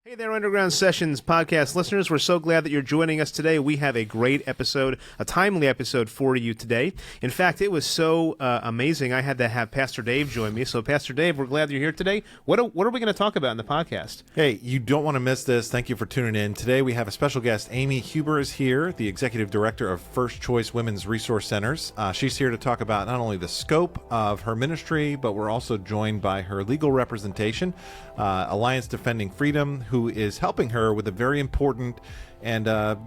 Hey there, Underground Sessions podcast listeners. We're so glad that you're joining us today. We have a great episode, a timely episode for you today. In fact, it was so amazing, I had to have Pastor Dave join me. So, Pastor Dave, we're glad you're here today. What are we going to talk about in the podcast? Hey, you don't want to miss this. Thank you for tuning in. Today we have a special guest. Aimee Huber is here, the Executive Director of First Choice Women's Resource Centers. She's here to talk about not only the scope of her ministry, but we're also joined by her legal representation, Alliance Defending Freedom, who is helping her with a very important and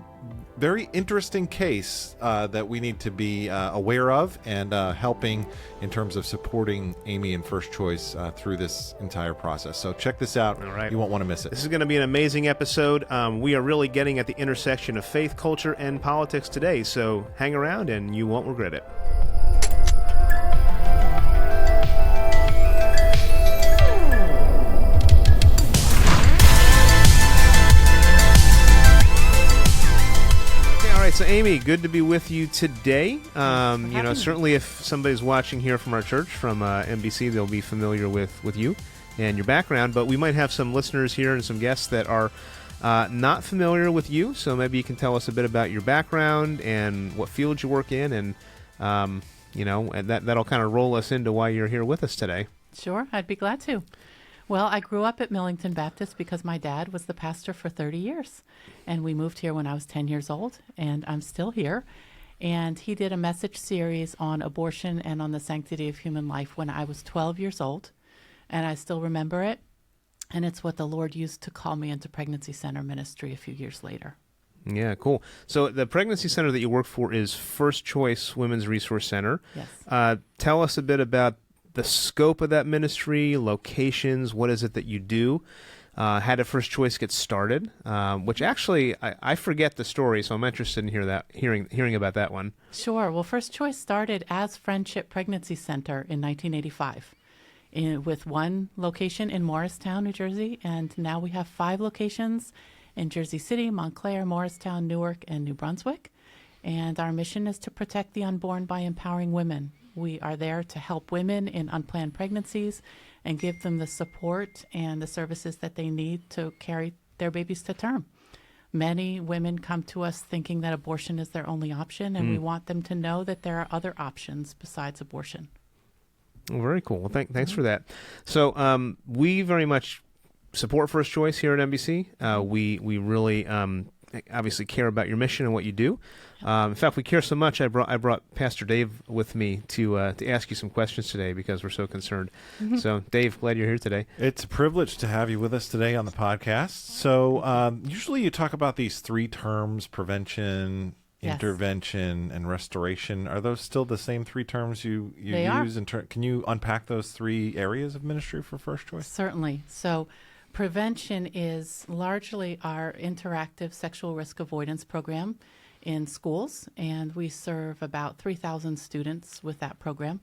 very interesting case that we need to be aware of and helping in terms of supporting Aimee and First Choice through this entire process. So check this out. All right. You won't want to miss it. This is going to be an amazing episode. We are really getting at the intersection of faith, culture, and politics today. So hang around and you won't regret it. So, Aimee, good to be with you today. Certainly if somebody's watching here from our church, from NBC, they'll be familiar with you and your background. But we might have some listeners here and some guests that are not familiar with you. So maybe you can tell us a bit about your background and what field you work in. And, and that'll kind of roll us into why you're here with us today. Sure, I'd be glad to. Well, I grew up at Millington Baptist because my dad was the pastor for 30 years. And we moved here when I was 10 years old, and I'm still here. And he did a message series on abortion and on the sanctity of human life when I was 12 years old. And I still remember it. And it's what the Lord used to call me into pregnancy center ministry a few years later. Yeah, cool. So the pregnancy center that you work for is First Choice Women's Resource Center. Yes. Tell us a bit about the scope of that ministry, locations, what is it that you do? How did First Choice get started? Which actually, I forget the story, so I'm interested in hearing about that one. Sure. Well, First Choice started as Friendship Pregnancy Center in 1985 with one location in Morristown, New Jersey, and now we have 5 locations in Jersey City, Montclair, Morristown, Newark, and New Brunswick. And our mission is to protect the unborn by empowering women. We are there to help women in unplanned pregnancies and give them the support and the services that they need to carry their babies to term. Many women come to us thinking that abortion is their only option, and we want them to know that there are other options besides abortion. Well, very cool. Well, thanks for that. So we very much support First Choice here at NBC. We really obviously care about your mission and what you do. In fact, we care so much, I brought Pastor Dave with me to ask you some questions today because we're so concerned. Mm-hmm. So, Dave, glad you're here today. It's a privilege to have you with us today on the podcast. So, usually you talk about these 3 terms: prevention, yes, intervention, and restoration. Are those still the same 3 terms you use? Can you unpack those 3 areas of ministry for First Choice? Certainly. So, prevention is largely our interactive sexual risk avoidance program in schools, and we serve about 3,000 students with that program,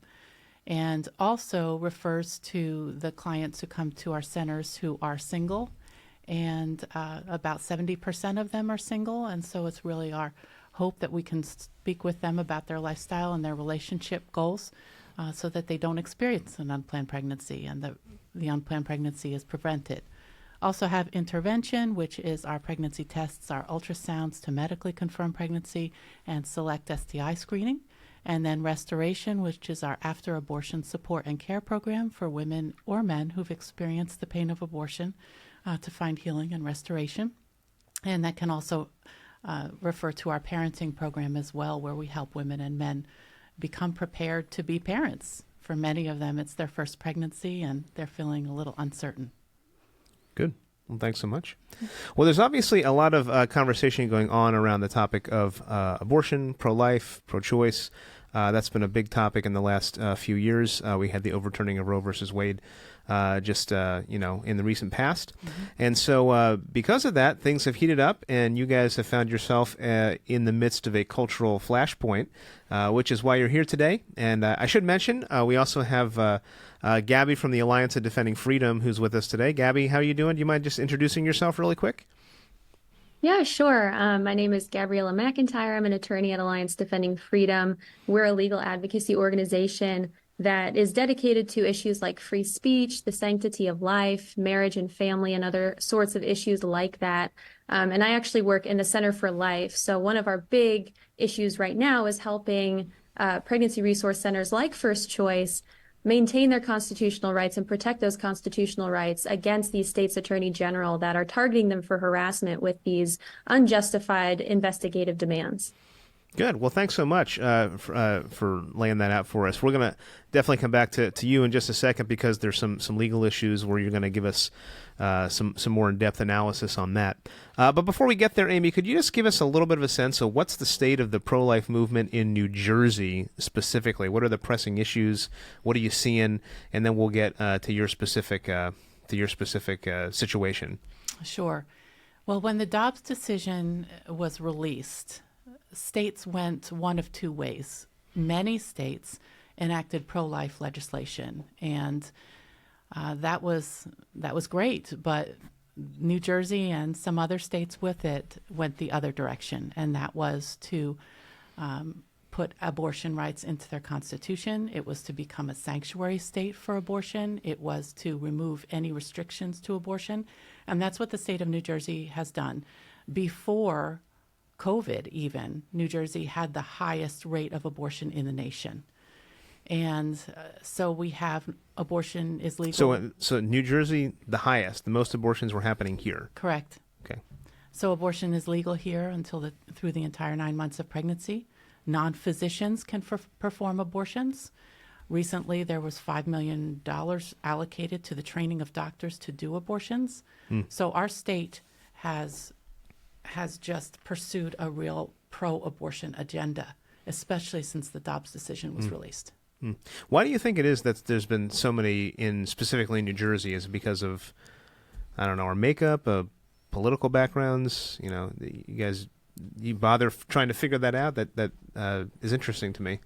and also refers to the clients who come to our centers who are single, and about 70% of them are single, and so it's really our hope that we can speak with them about their lifestyle and their relationship goals so that they don't experience an unplanned pregnancy and the unplanned pregnancy is prevented. Also have intervention, which is our pregnancy tests, our ultrasounds to medically confirm pregnancy and select STI screening. And then restoration, which is our after-abortion support and care program for women or men who've experienced the pain of abortion to find healing and restoration. And that can also refer to our parenting program as well, where we help women and men become prepared to be parents. For many of them, it's their first pregnancy and they're feeling a little uncertain. Good. Well, thanks so much. Well, there's obviously a lot of conversation going on around the topic of abortion, pro-life, pro-choice. That's been a big topic in the last few years. We had the overturning of Roe versus Wade in the recent past. Mm-hmm. And so because of that, things have heated up, and you guys have found yourself in the midst of a cultural flashpoint, which is why you're here today. And I should mention, we also have Gabby from the Alliance of Defending Freedom who's with us today. Gabby, how are you doing? Do you mind just introducing yourself really quick? Yeah, sure. My name is Gabriella McIntyre. I'm an attorney at Alliance Defending Freedom. We're a legal advocacy organization that is dedicated to issues like free speech, the sanctity of life, marriage and family, and other sorts of issues like that. And I actually work in the Center for Life. So one of our big issues right now is helping pregnancy resource centers like First Choice maintain their constitutional rights and protect those constitutional rights against these states' attorney general that are targeting them for harassment with these unjustified investigative demands. Good. Well, thanks so much for laying that out for us. We're going to definitely come back to you in just a second because there's some legal issues where you're going to give us some more in-depth analysis on that. But before we get there, Aimee, could you just give us a little bit of a sense of what's the state of the pro-life movement in New Jersey specifically? What are the pressing issues? What are you seeing? And then we'll get to your specific situation. Sure. Well, when the Dobbs decision was released, states went one of two ways. Many states enacted pro-life legislation, and that was great. But New Jersey and some other states with it went the other direction, and that was to put abortion rights into their constitution. It was to become a sanctuary state for abortion. It was to remove any restrictions to abortion, and that's what the state of New Jersey has done. Before COVID even, New Jersey had the highest rate of abortion in the nation. And so we have abortion is legal. So New Jersey, the highest, the most abortions were happening here. Correct. Okay. So abortion is legal here until through the entire 9 months of pregnancy. Non-physicians can perform abortions. Recently, there was $5 million allocated to the training of doctors to do abortions. So our state has just pursued a real pro-abortion agenda, especially since the Dobbs decision was released. Why do you think it is that there's been so many specifically in New Jersey? Is it because of, I don't know, our makeup, political backgrounds? You know, you bother trying to figure that out? That is interesting to me.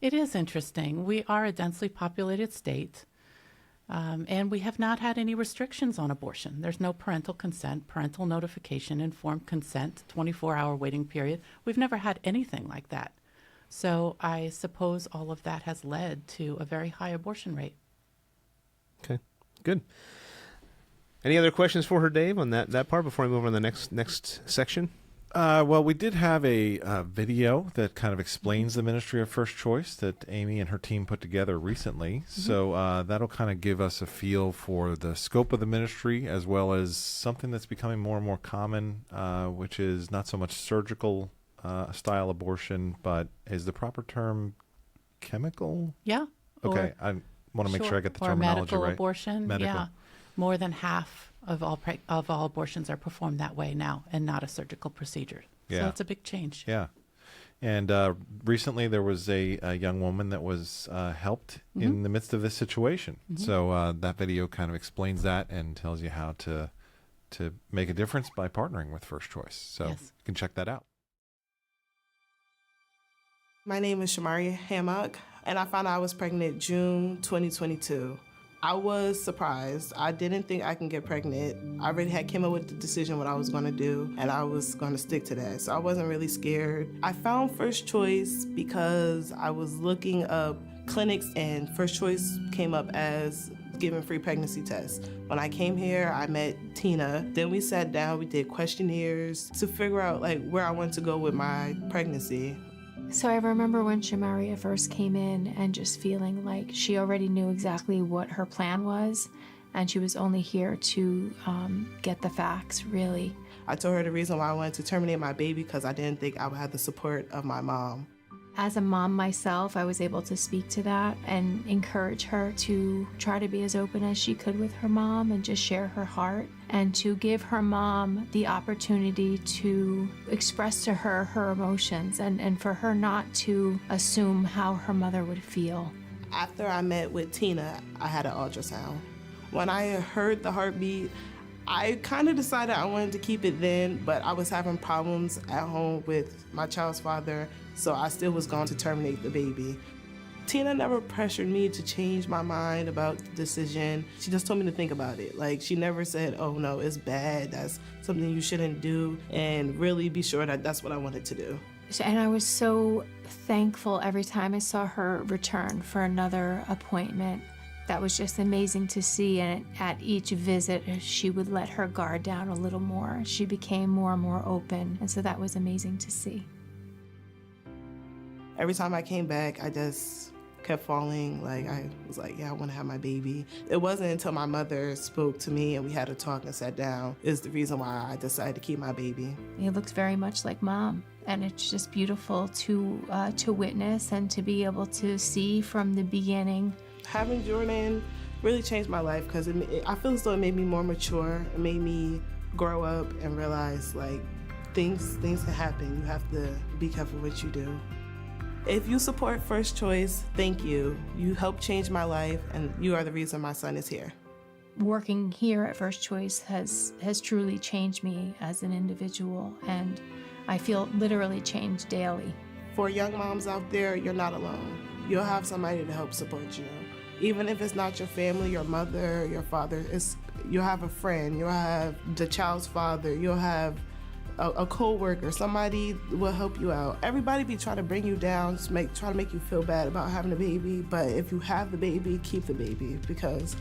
It is interesting. We are a densely populated state. And we have not had any restrictions on abortion. There's no parental consent, parental notification, informed consent, 24-hour waiting period. We've never had anything like that. So I suppose all of that has led to a very high abortion rate. Okay, good. Any other questions for her, Dave, on that part before we move on to the next section? Well, we did have a video that kind of explains the Ministry of First Choice that Aimee and her team put together recently. So that'll kind of give us a feel for the scope of the ministry, as well as something that's becoming more and more common, which is not so much surgical style abortion, but is the proper term chemical? Yeah. Okay, I want to make sure I get the terminology medical right. Abortion. Medical. Yeah. More than half of all abortions are performed that way now, and not a surgical procedure. Yeah. So it's a big change. Yeah. And recently there was a young woman that was helped in the midst of this situation. So that video kind of explains that and tells you how to make a difference by partnering with First Choice. So you can check that out. My name is Shamaria Hammock, and I found out I was pregnant June 2022. I was surprised. I didn't think I can get pregnant. I already came up with the decision what I was going to do, and I was going to stick to that. So I wasn't really scared. I found First Choice because I was looking up clinics, and First Choice came up as giving free pregnancy tests. When I came here, I met Tina. Then we sat down, we did questionnaires to figure out where I wanted to go with my pregnancy. So I remember when Shamaria first came in and just feeling like she already knew exactly what her plan was, and she was only here to get the facts, really. I told her the reason why I wanted to terminate my baby because I didn't think I would have the support of my mom. As a mom myself, I was able to speak to that and encourage her to try to be as open as she could with her mom and just share her heart, and to give her mom the opportunity to express to her her emotions and for her not to assume how her mother would feel. After I met with Tina, I had an ultrasound. When I heard the heartbeat, I kind of decided I wanted to keep it then, but I was having problems at home with my child's father, so I still was going to terminate the baby. Tina never pressured me to change my mind about the decision. She just told me to think about it. She never said, oh no, it's bad, that's something you shouldn't do, and really be sure that that's what I wanted to do. And I was so thankful every time I saw her return for another appointment. That was just amazing to see, and at each visit, she would let her guard down a little more. She became more and more open, and so that was amazing to see. Every time I came back, I just kept falling. Like, I was like, yeah, I want to have my baby. It wasn't until my mother spoke to me and we had a talk and sat down is the reason why I decided to keep my baby. He looks very much like Mom, and it's just beautiful to witness and to be able to see from the beginning. Having Jordan really changed my life because I feel as though it made me more mature. It made me grow up and realize, like, things can happen. You have to be careful what you do. If you support First Choice, thank you. You helped change my life, and you are the reason my son is here. Working here at First Choice has truly changed me as an individual, and I feel literally changed daily. For young moms out there, you're not alone. You'll have somebody to help support you. Even if it's not your family, your mother, your father, you'll have a friend, you'll have the child's father, you'll have a co-worker, somebody will help you out. Everybody be trying to bring you down, try to make you feel bad about having a baby, but if you have the baby, keep the baby, because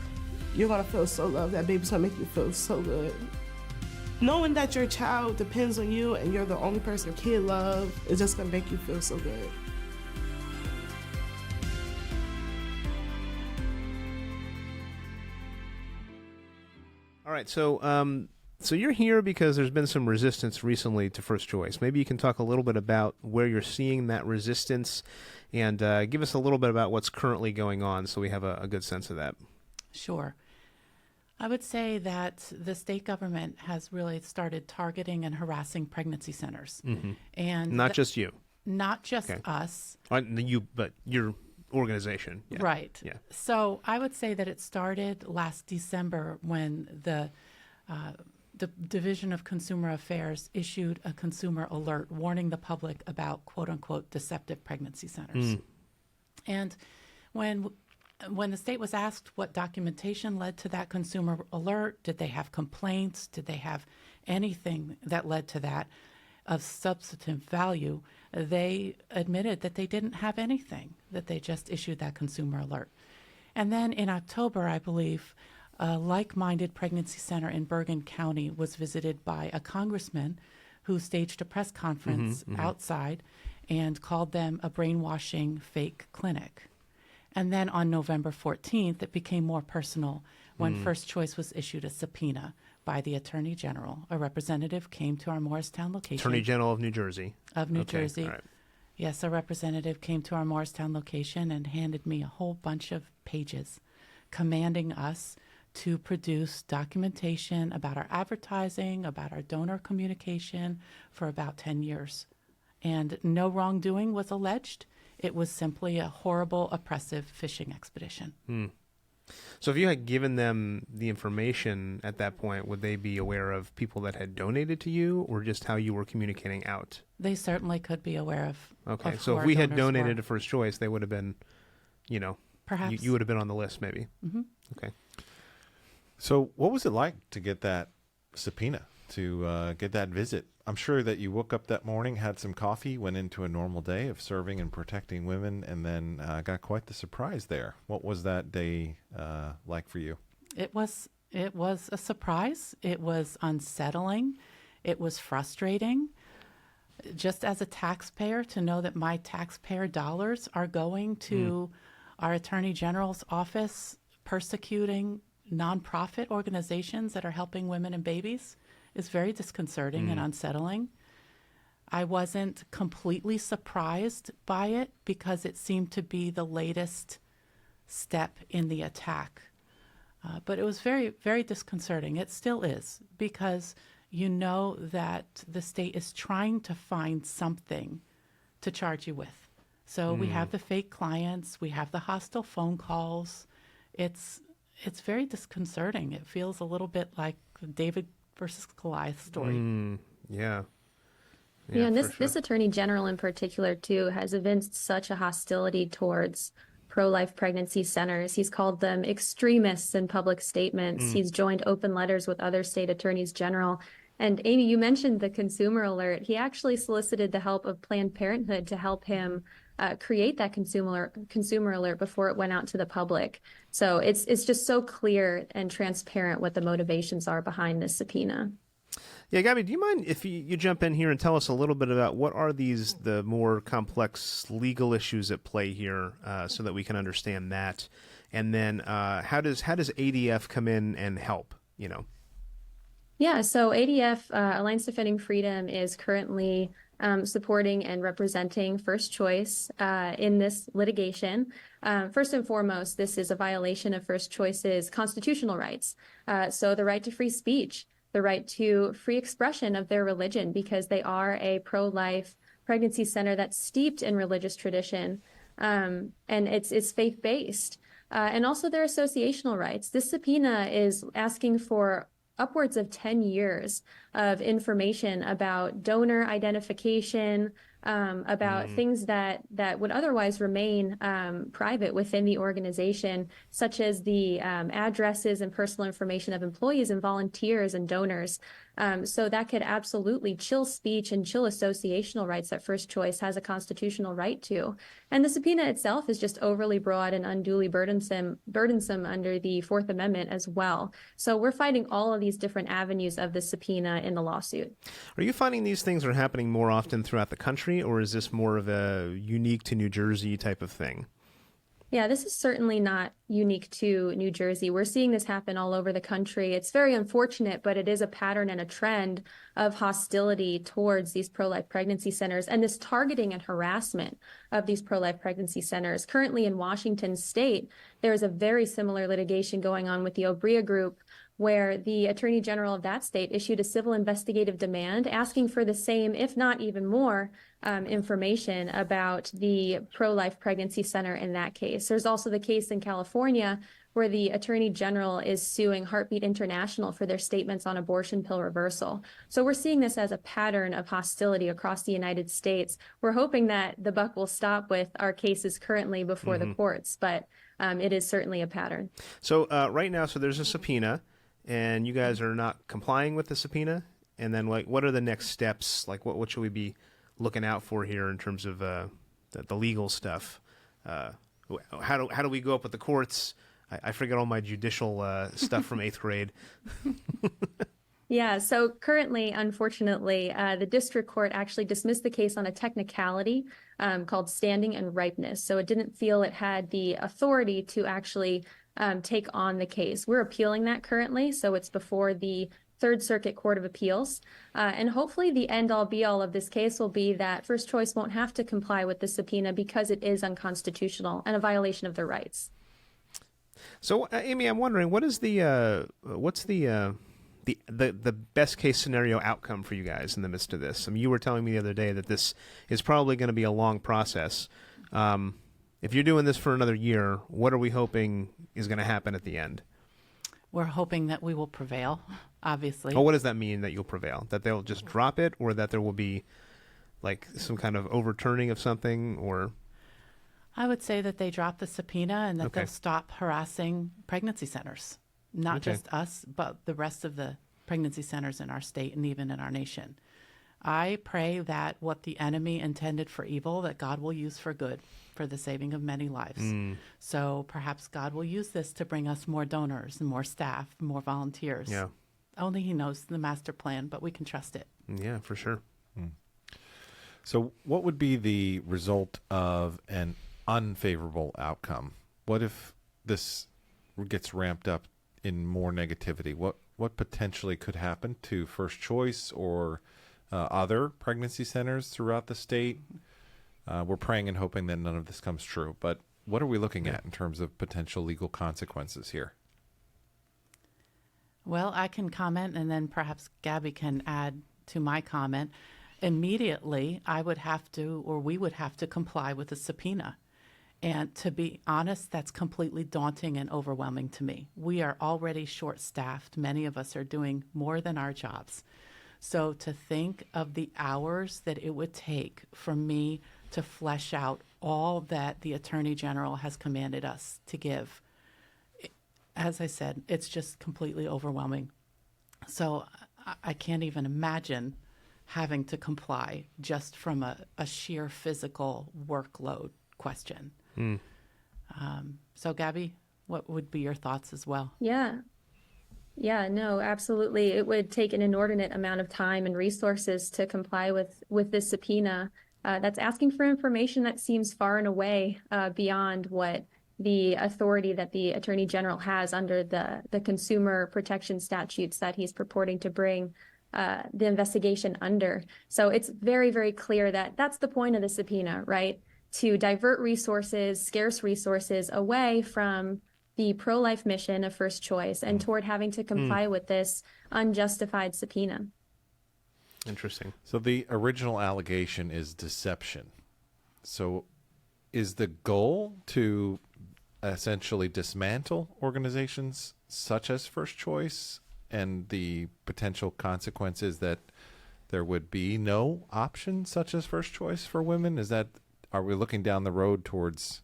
you're gonna feel so loved. That baby's gonna make you feel so good. Knowing that your child depends on you and you're the only person your kid loves, is just gonna make you feel so good. All right, so you're here because there's been some resistance recently to First Choice. Maybe you can talk a little bit about where you're seeing that resistance and give us a little bit about what's currently going on so we have a good sense of that. Sure. I would say that the state government has really started targeting and harassing pregnancy centers. Mm-hmm. And not just you. Not just Okay. us. You, but your organization. Yeah. Right. Yeah. So I would say that it started last December when the Division of Consumer Affairs issued a consumer alert warning the public about quote-unquote deceptive pregnancy centers. And when the state was asked what documentation led to that consumer alert, did they have complaints, did they have anything that led to that of substantive value, they admitted that they didn't have anything, that they just issued that consumer alert. And then in October, I believe, a like-minded pregnancy center in Bergen County was visited by a congressman who staged a press conference outside and called them a brainwashing fake clinic. And then on November 14th, it became more personal when First Choice was issued a subpoena by the Attorney General. A representative came to our Morristown location. Attorney General of New Jersey. Of New Jersey. All right. Yes, a representative came to our Morristown location and handed me a whole bunch of pages commanding us to produce documentation about our advertising, about our donor communication for about 10 years. And no wrongdoing was alleged. It was simply a horrible, oppressive fishing expedition. So if you had given them the information at that point, would they be aware of people that had donated to you or just how you were communicating out? They certainly could be aware of. Okay, of so who if our we had donors donated were. to First Choice, they would have been, Perhaps. you would have been on the list maybe. Mhm. Okay. So what was it like to get that subpoena, to get that visit? I'm sure that you woke up that morning, had some coffee, went into a normal day of serving and protecting women, and then got quite the surprise there. What was that day like for you? It was a surprise. It was unsettling. It was frustrating. Just as a taxpayer, to know that my taxpayer dollars are going to our Attorney General's office persecuting nonprofit organizations that are helping women and babies is very disconcerting and unsettling. I wasn't completely surprised by it because it seemed to be the latest step in the attack. But it was very, very disconcerting. It still is, because you know that the state is trying to find something to charge you with. So we have the fake clients, we have the hostile phone calls. It's very disconcerting. It feels a little bit like David versus Goliath story. Yeah. Yeah, and for this sure. Attorney General in particular, too, has evinced such a hostility towards pro-life pregnancy centers. He's called them extremists in public statements. He's joined open letters with other state attorneys general And Amy, you mentioned the consumer alert. He actually solicited the help of Planned Parenthood to help him create that consumer alert before it went out to the public. So it's just so clear and transparent what the motivations are behind this subpoena. Yeah, Gabby, do you mind if you jump in here and tell us a little bit about what are the more complex legal issues at play here, so that we can understand that, and then how does ADF come in and help? Yeah, so ADF, Alliance Defending Freedom, is currently supporting and representing First Choice in this litigation. First and foremost, this is a violation of First Choice's constitutional rights. So the right to free speech, the right to free expression of their religion, because they are a pro-life pregnancy center that's steeped in religious tradition, and it's faith-based. And also their associational rights. This subpoena is asking for upwards of 10 years of information about donor identification, about things that would otherwise remain private within the organization, such as the addresses and personal information of employees and volunteers and donors. So that could absolutely chill speech and chill associational rights that First Choice has a constitutional right to. And the subpoena itself is just overly broad and unduly burdensome under the Fourth Amendment as well. So we're fighting all of these different avenues of the subpoena in the lawsuit. Are you finding these things are happening more often throughout the country, or is this more of a unique to New Jersey type of thing? Yeah, this is certainly not unique to New Jersey. We're seeing this happen all over the country. It's very unfortunate, but it is a pattern and a trend of hostility towards these pro-life pregnancy centers and this targeting and harassment of these pro-life pregnancy centers. Currently in Washington state, there is a very similar litigation going on with the Obria Group, where the Attorney General of that state issued a civil investigative demand asking for the same, if not even more, information about the pro-life pregnancy center in that case. There's also the case in California where the Attorney General is suing Heartbeat International for their statements on abortion pill reversal. So we're seeing this as a pattern of hostility across the United States. We're hoping that the buck will stop with our cases currently before the courts, but it is certainly a pattern. So right now, so there's a subpoena, and you guys are not complying with the subpoena, and then what are the next steps? What should we be looking out for here in terms of the legal stuff? How do we go up with the courts? I forget all my judicial stuff from 8th grade. Yeah, so currently, unfortunately, the district court actually dismissed the case on a technicality called standing and ripeness. So it didn't feel it had the authority to actually take on the case. We're appealing that currently, so it's before the Third Circuit Court of Appeals. And hopefully the end-all be-all of this case will be that First Choice won't have to comply with the subpoena because it is unconstitutional and a violation of their rights. So, Amy, I'm wondering, what's the best case scenario outcome for you guys in the midst of this? I mean, you were telling me the other day that this is probably going to be a long process. If you're doing this for another year, what are we hoping is going to happen at the end? We're hoping that we will prevail, obviously. Well, what does that mean, that you'll prevail? That they'll just drop it, or that there will be some kind of overturning of something, or? I would say that they drop the subpoena and that they'll stop harassing pregnancy centers. Not just us, but the rest of the pregnancy centers in our state and even in our nation. I pray that what the enemy intended for evil, that God will use for good, for the saving of many lives. So perhaps God will use this to bring us more donors and more staff, more volunteers. Yeah. Only he knows the master plan, but we can trust it. Yeah, for sure. So what would be the result of an unfavorable outcome? What if this gets ramped up in more negativity? What potentially could happen to First Choice or other pregnancy centers throughout the state? We're praying and hoping that none of this comes true, but what are we looking at in terms of potential legal consequences here? Well, I can comment, and then perhaps Gabby can add to my comment. Immediately, I would have to, or we would have to comply with the subpoena. And to be honest, that's completely daunting and overwhelming to me. We are already short-staffed. Many of us are doing more than our jobs. So to think of the hours that it would take for me to flesh out all that the Attorney General has commanded us to give, as I said, it's just completely overwhelming. So I can't even imagine having to comply just from a sheer physical workload question. So, Gabby, what would be your thoughts as well? Yeah. Yeah, no, absolutely. It would take an inordinate amount of time and resources to comply with this subpoena that's asking for information that seems far and away beyond what the authority that the Attorney General has under the consumer protection statutes that he's purporting to bring the investigation under. So it's very, very clear that that's the point of the subpoena, right? To divert resources, scarce resources, away from the pro-life mission of First Choice and toward having to comply with this unjustified subpoena. Interesting. So the original allegation is deception. So is the goal to essentially dismantle organizations such as First Choice, and the potential consequences that there would be no option such as First Choice for women? Are we looking down the road towards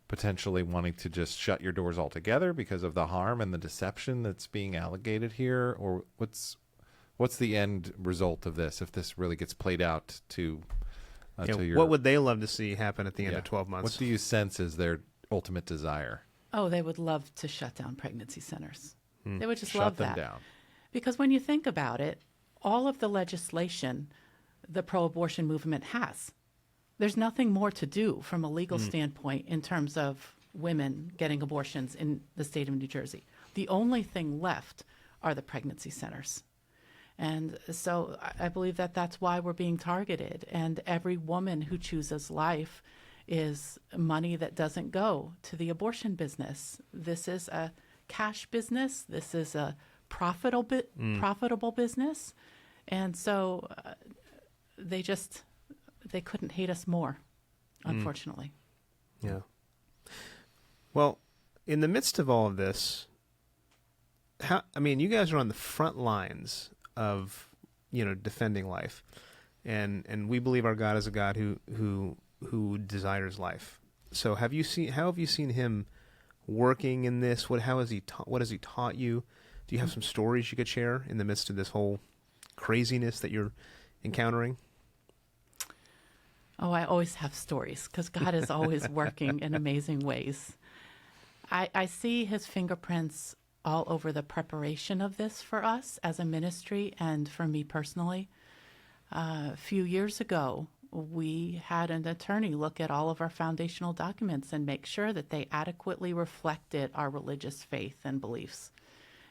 potentially wanting to just shut your doors altogether because of the harm and the deception that's being allegated here? Or what's the end result of this if this really gets played out to your... What would they love to see happen at the end of 12 months? What do you sense is their ultimate desire? Oh, they would love to shut down pregnancy centers. They would just Shut love them that. down. Because when you think about it, all of the legislation the pro-abortion movement has, there's nothing more to do from a legal standpoint in terms of women getting abortions in the state of New Jersey. The only thing left are the pregnancy centers. And so I believe that that's why we're being targeted. And every woman who chooses life is money that doesn't go to the abortion business. This is a cash business. This is a profitable business. And so they couldn't hate us more, unfortunately. Yeah. Well, in the midst of all of this, you guys are on the front lines of, defending life, and we believe our God is a God who desires life. So how have you seen him working in this? What has he taught you? Do you have some stories you could share in the midst of this whole craziness that you're encountering? Oh, I always have stories because God is always working in amazing ways. I see his fingerprints all over the preparation of this for us as a ministry and for me personally. A few years ago, we had an attorney look at all of our foundational documents and make sure that they adequately reflected our religious faith and beliefs.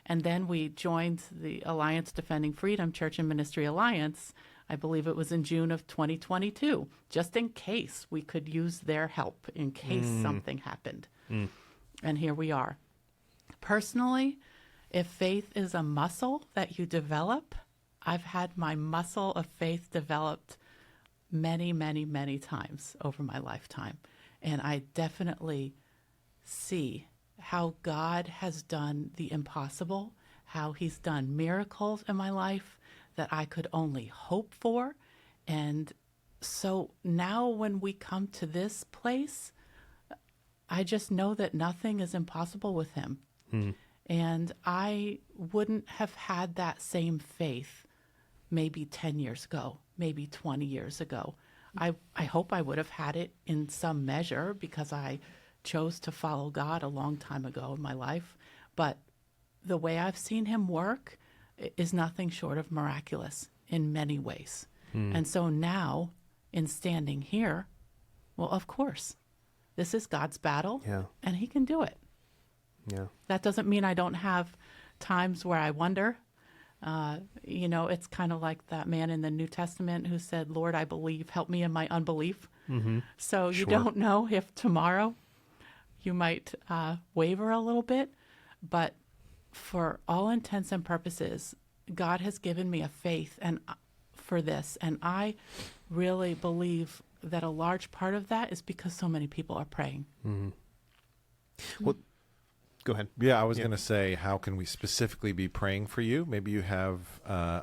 And then we joined the Alliance Defending Freedom Church and Ministry Alliance. I believe it was in June of 2022, just in case we could use their help in case something happened. And here we are. Personally, if faith is a muscle that you develop, I've had my muscle of faith developed many, many, many times over my lifetime. And I definitely see how God has done the impossible, how he's done miracles in my life that I could only hope for. And so now when we come to this place, I just know that nothing is impossible with him. And I wouldn't have had that same faith maybe 10 years ago, maybe 20 years ago. I hope I would have had it in some measure because I chose to follow God a long time ago in my life. But the way I've seen him work is nothing short of miraculous in many ways. And so now, in standing here, well, of course, this is God's battle, and he can do it. Yeah. That doesn't mean I don't have times where I wonder. It's kind of like that man in the New Testament who said, Lord, I believe, help me in my unbelief. So you don't know if tomorrow you might waver a little bit, but for all intents and purposes, God has given me a faith for this, and I really believe that a large part of that is because so many people are praying. Well, go ahead. Yeah, I was going to say, how can we specifically be praying for you? Maybe you have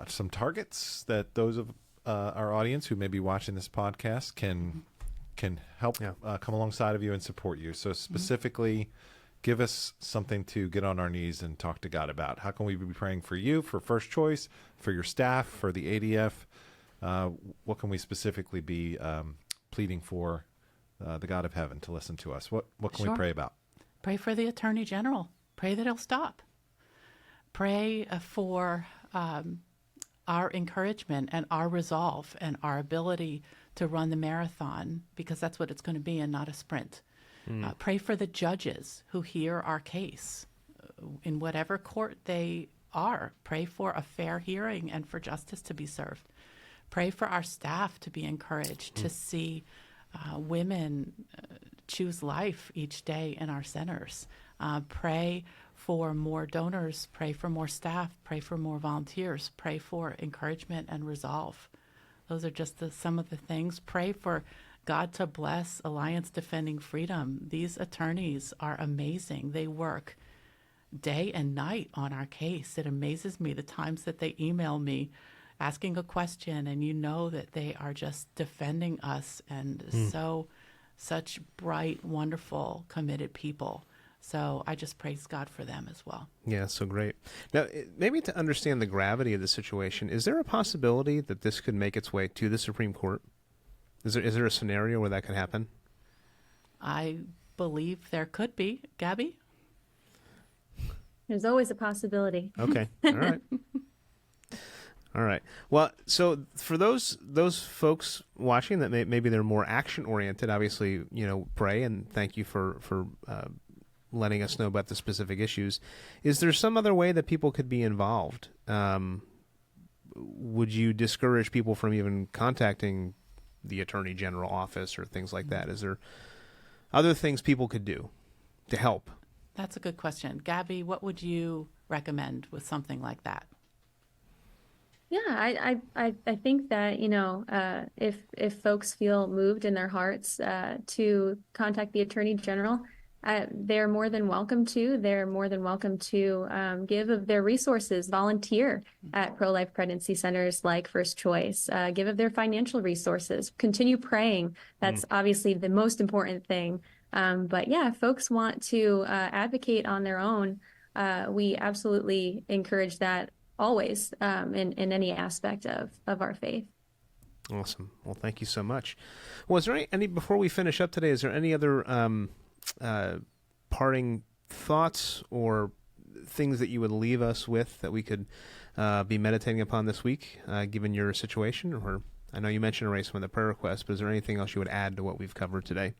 some targets that those of our audience who may be watching this podcast can help come alongside of you and support you. So specifically, give us something to get on our knees and talk to God about. How can we be praying for you, for First Choice, for your staff, for the ADF? What can we specifically be pleading for the God of heaven to listen to us? What can we pray about? Pray for the Attorney General. Pray that he'll stop. Pray for our encouragement and our resolve and our ability to run the marathon, because that's what it's going to be and not a sprint. Pray for the judges who hear our case in whatever court they are. Pray for a fair hearing and for justice to be served. Pray for our staff to be encouraged to see women choose life each day in our centers. Pray for more donors. Pray for more staff. Pray for more volunteers. Pray for encouragement and resolve. Those are just some of the things. Pray for God to bless Alliance Defending Freedom. These attorneys are amazing. They work day and night on our case. It amazes me the times that they email me asking a question, and you know that they are just defending us, and such bright, wonderful, committed people. So I just praise God for them as well. Yeah, so great. Now, maybe to understand the gravity of the situation, is there a possibility that this could make its way to the Supreme Court? Is there a scenario where that could happen? I believe there could be. Gabby? There's always a possibility. Okay. All right. All right. Well, so for those folks watching that maybe they're more action oriented, obviously, pray, and thank you for letting us know about the specific issues. Is there some other way that people could be involved? Would you discourage people from even contacting the Attorney General office or things like that? Is there other things people could do to help? That's a good question. Gabby, what would you recommend with something like that? Yeah, I think that, if folks feel moved in their hearts to contact the Attorney General, they're more than welcome to. They're more than welcome to give of their resources, volunteer at pro-life pregnancy centers like First Choice, give of their financial resources, continue praying. That's obviously the most important thing. But yeah, if folks want to advocate on their own, we absolutely encourage that always in any aspect of our faith. Awesome. Well, thank you so much. Well, is there any before we finish up today, is there any other parting thoughts or things that you would leave us with that we could be meditating upon this week, given your situation? Or I know you mentioned already some of the prayer requests, but is there anything else you would add to what we've covered today?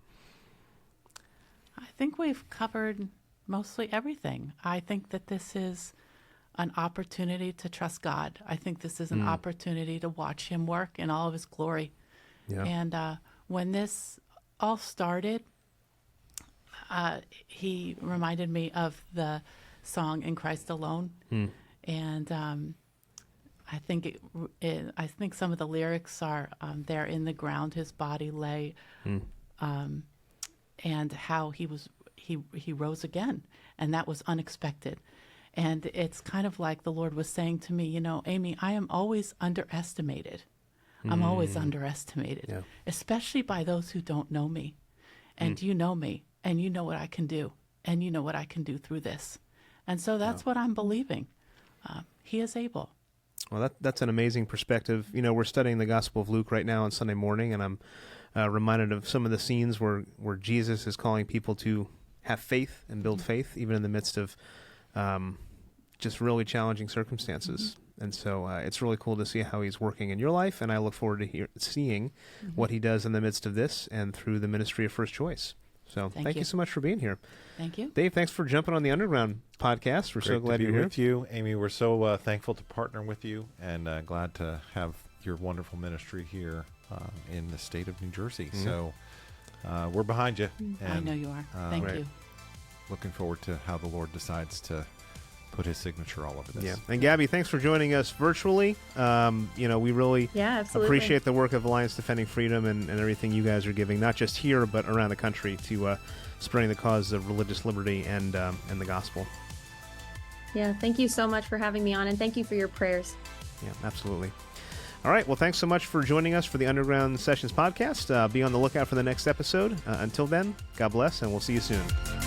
I think we've covered mostly everything. I think that this is an opportunity to trust God. I think this is an opportunity to watch him work in all of his glory. Yeah. And when this all started, he reminded me of the song "In Christ Alone," and I think I think some of the lyrics are "There in the ground his body lay," and how he rose again, and that was unexpected. And it's kind of like the Lord was saying to me, Aimee, I am always underestimated. I'm always underestimated, especially by those who don't know me. And you know me, and you know what I can do, and you know what I can do through this. And so that's what I'm believing. He is able. Well, that's an amazing perspective. We're studying the Gospel of Luke right now on Sunday morning, and I'm reminded of some of the scenes where Jesus is calling people to have faith and build faith, even in the midst of just really challenging circumstances. And so it's really cool to see how he's working in your life, and I look forward to seeing what he does in the midst of this and through the ministry of First Choice. So thank you so much for being here. Thank you. Dave, thanks for jumping on the Underground podcast. We're so glad you're here. With you, Aimee. We're so thankful to partner with you, and glad to have your wonderful ministry here in the state of New Jersey. So we're behind you. And, I know you are. Thank you. Looking forward to how the Lord decides to put his signature all over this. Yeah. And Gabby, thanks for joining us virtually. We really appreciate the work of Alliance Defending Freedom and everything you guys are giving, not just here, but around the country to spreading the cause of religious liberty and the gospel. Yeah, thank you so much for having me on, and thank you for your prayers. Yeah, absolutely. All right. Well, thanks so much for joining us for the Underground Sessions podcast. Be on the lookout for the next episode. Until then, God bless, and we'll see you soon.